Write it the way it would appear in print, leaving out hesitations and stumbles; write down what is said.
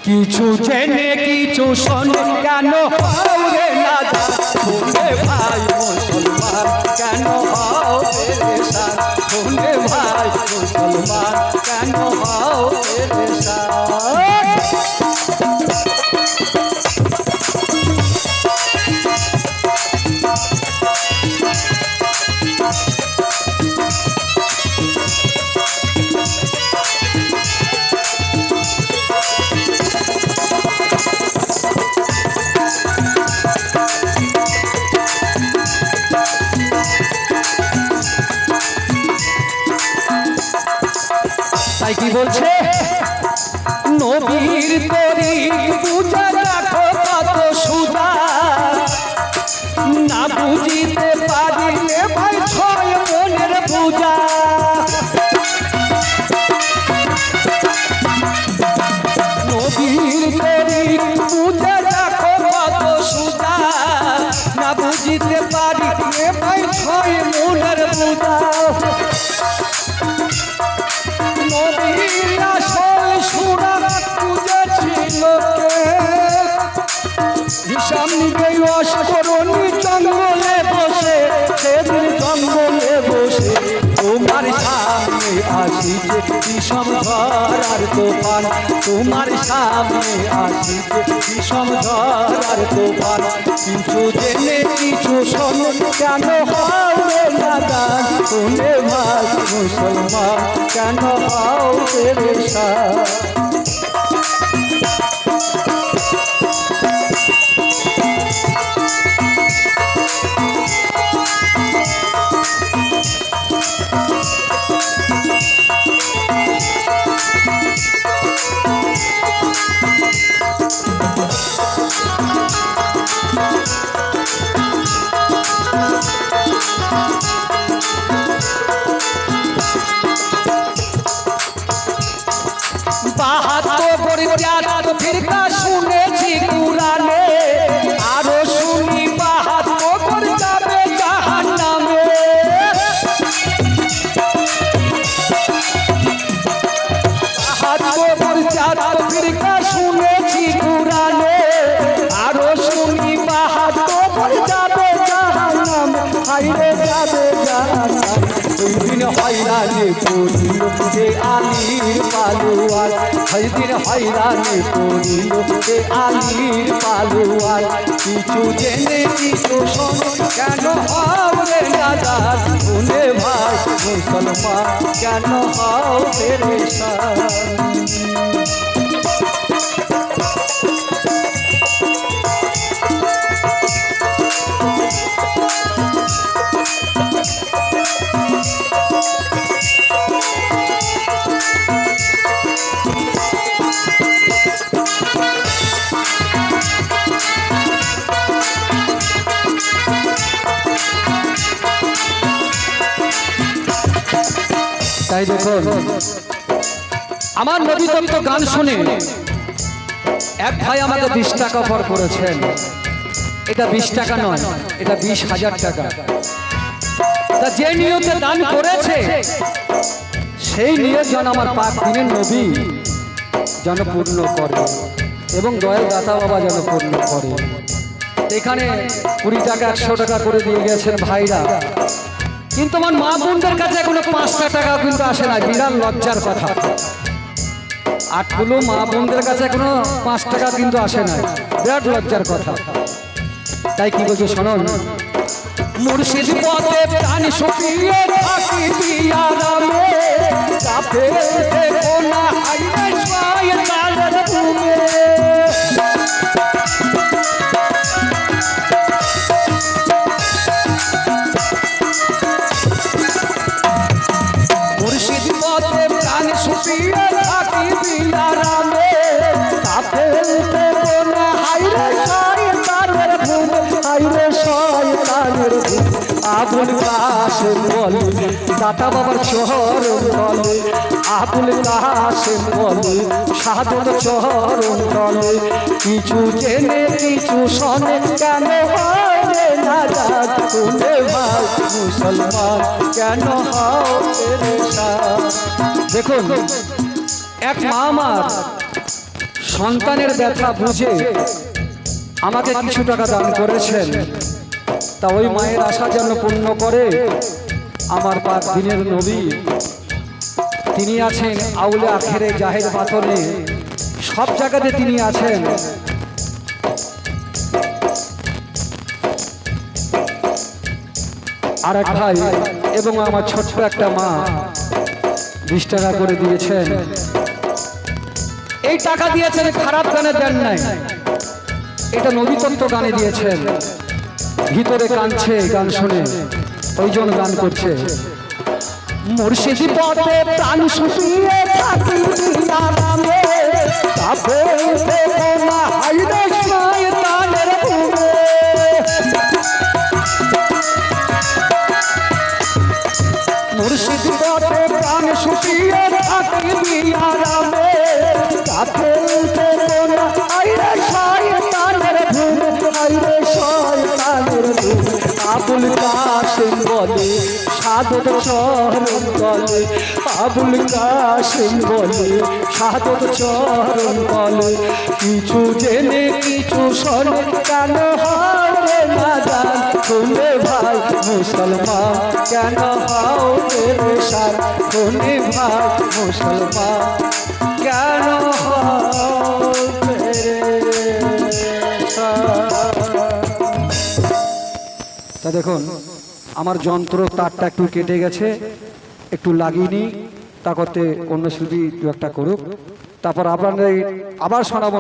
কিছু জেনে কিছু শোনে কেন হাওরে না শুনে ভাই মুসলমান কেন হও পেরেশান শুনে ভাই মুসলমান কেন হও পেরেশান তাই কি বলছে নবীর তরি পূজা রাখো কত সুদা না বুঝিতে পারিলে ভাই ছয় মনের পূজা নবীর তরি পূজা রাখো কত সুদা না বুঝিতে পারিলে ভাই ছয় মনের পূজা জঙ্গলে বসে সেদিন জঙ্গলে বসে তোমার সামনে আসিছে বিষম ঝড় আর তোফান তোমার সামনে আসিছে বিষম ঝড় আর তোফান কিছু জেনে কিছু শোনো কেন হাওরে নাদান শুনে ভাই মুসলমান কেন হও পেরেশান ফিরকা শুনেছি কুরআনে আরো শুনি বাহাত্তর যাবে জাহান্নামে বাহাত্তর ফিরকা শুনেছি কুরআনে আরো শুনি বাহাত্তর যাবে জাহান্নামে হাইরে যাবে জাহান্নামে ওই দিন হয়রানি করিল যে আলীর পালোয়ার ওই দিন হয়রানি করিল যে আলীর পালোয়ার কিছু জেনে কিছু শোনো কেন হাওরে নাদান শুনে ভাই মুসলমান কেন হও পেরেশান তাই দেখুন আমার নবী তত্ত্ব গান শুনে এক ভাই আমাকে 20 টাকা অফার করেছেন এটা 20 টাকা নয় এটা 20,000 টাকা তা যে নিয়তে দান করেছে সেই নিয়ত যেন আমার পাক দিনের নবী যেন পূর্ণ করে এবং দয়াল দাতা বাবা যেন পূর্ণ করে এখানে 20 টাকা 100 টাকা করে দিয়ে গেছেন ভাইরা কিন্তু আমার মা বোনদের কাছে এখনো 5টা টাকাও কিন্তু আসে না বিরাট লজ্জার কথা আটগুলো মা বোনদের কাছে এখনো 5 টাকা কিন্তু আসে না বিরাট লজ্জার কথা তাই কি বলছো শোনো মুর্শিদ পথে প্রাণ শুকিয়ে থাকি বিয়ারামে কাফে দেখো না হাইরে ছয় তালের ঘুমে মুর্শিদ পথে প্রাণ শুকিয়ে থাকি বিয়ারামে কাফে দেখো না হাইরে ছয় তালের ঘুমে হাইরে ছয় তালের ঘুমে আবুল কাশেম বলে দাতা বাবার চরণ তলে আবুল কাশেম বলে সাধুর চরণ তলে কিছু জেনে কিছু শোনে কেন হয় না তুমি ভাই মুসলমান কেন হও পেরেশান দেখুন এক মা আমার সন্তানের ব্যথা বুঝে আমাকে কিছু টাকা দান করেছেন, তা ওই মায়ের আশা যেন পূর্ণ করে আমার পাক দিনের নবী। তিনি আছেন আউলে আখেরে জাহের বাতনে, সব জায়গাতে তিনি আছেন। আর এক ভাই এবং আমার ছোট্ট একটা মা 20 টাকা করে দিয়েছেন। এই টাকা দিয়েছেন খারাপ গানে দেন নাই, এটা নবীতত্ত্ব গানে দিয়েছেন। ভিতরে কাঁদছে গান শুনে, ওই জন্য গান করছে। মুর্শিদি পথে প্রাণ শুকিয়ে থাকি আরামে, তাপে না হাইরে শয়তানের ঘুমে। মুর্শিদি পথে প্রাণ শুকিয়ে থাকি আরামে, তাপে না হাইরে শয়তানের ঘুমে, হাইরে শয়তানের ঘুমে। আবুল কাসিম বলে সাদত চরণ বলে, আবুল কাসিম বলে সাদত চরণ বলে। কিছু জেনে কিছু শোনে কেন হাওরে না জান, শুনে ভাই মুসলমান কেন হাও পেরেশান, শুনে ভাই মুসলমান কেন হাও পেরেশান। তা দেখুন আমার যন্ত্র তারটা একটু কেটে গেছে, একটু লাগিয়ে নি, তা করতে অন্য শিল্পী দু একটা করুক, তারপর আপনাদের আবার শোনাবো